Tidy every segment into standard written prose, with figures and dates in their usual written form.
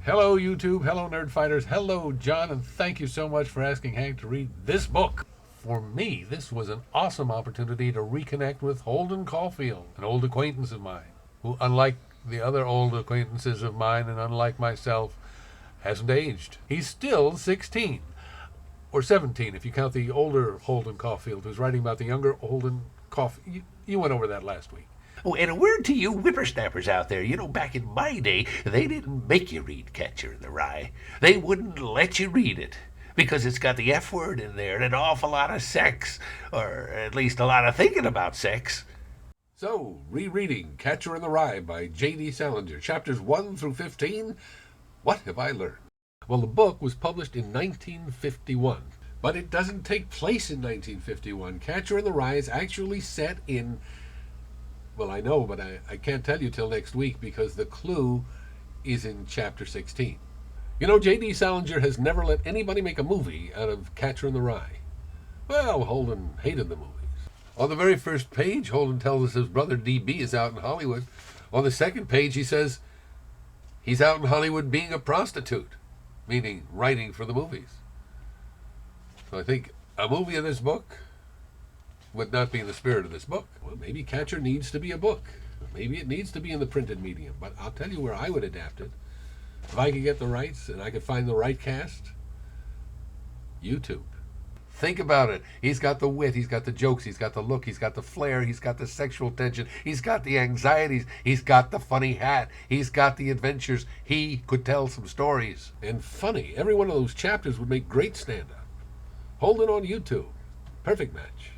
Hello, YouTube. Hello, Nerdfighters. Hello, John, and thank you so much for asking Hank to read this book. For me, this was an awesome opportunity to reconnect with Holden Caulfield, an old acquaintance of mine, who, unlike the other old acquaintances of mine and unlike myself, hasn't aged. He's still 16, or 17 if you count the older Holden Caulfield, who's writing about the younger Holden Caulfield. You went over that last week. Oh, and a word to you whippersnappers out there. Back in my day, they didn't make you read Catcher in the Rye. They wouldn't let you read it because it's got the F word in there and an awful lot of sex, or at least a lot of thinking about sex. So, Rereading Catcher in the Rye by J.D. Salinger, chapters 1 through 15. What have I learned? Well, the book was published in 1951, but it doesn't take place in 1951. Catcher in the Rye is actually set in... Well, I know, but I can't tell you till next week because the clue is in chapter 16. You know, J.D. Salinger has never let anybody make a movie out of Catcher in the Rye. Well, Holden hated the movies. On the very first page, Holden tells us his brother D.B. is out in Hollywood. On the second page, he says he's out in Hollywood being a prostitute, meaning writing for the movies. So I think a movie of this book would not be in the spirit of this book. Well, maybe Catcher needs to be a book. Maybe it needs to be in the printed medium. But I'll tell you where I would adapt it. If I could get the rights and I could find the right cast, YouTube. Think about it. He's got the wit, he's got the jokes, he's got the look, he's got the flair, he's got the sexual tension, he's got the anxieties, he's got the funny hat, he's got the adventures. He could tell some stories. And funny. Every one of those chapters would make great stand-up. Hold it on YouTube. Perfect match.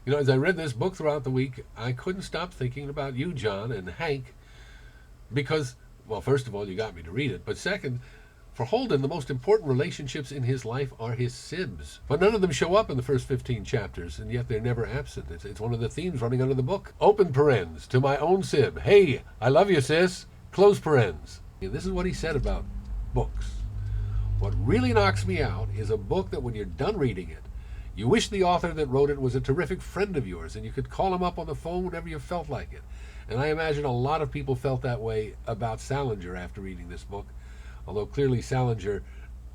You know, as I read this book throughout the week, I couldn't stop thinking about you, John, and Hank, because, well, first of all, you got me to read it, but second, for Holden, the most important relationships in his life are his sibs. But none of them show up in the first 15 chapters, and yet they're never absent. It's one of the themes running under the book. Open parens, to my own sib. Hey, I love you, sis. Close parens. And this is what he said about books. What really knocks me out is a book that when you're done reading it, you wish the author that wrote it was a terrific friend of yours and you could call him up on the phone whenever you felt like it. And I imagine a lot of people felt that way about Salinger after reading this book, although clearly Salinger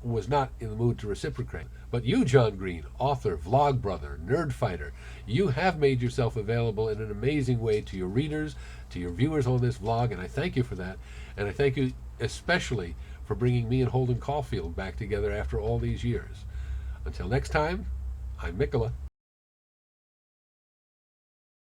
was not in the mood to reciprocate. But you, John Green, author, vlog brother, nerd fighter, you have made yourself available in an amazing way to your readers, to your viewers on this vlog, and I thank you for that. And I thank you especially for bringing me and Holden Caulfield back together after all these years. Until next time, I'm Mikola.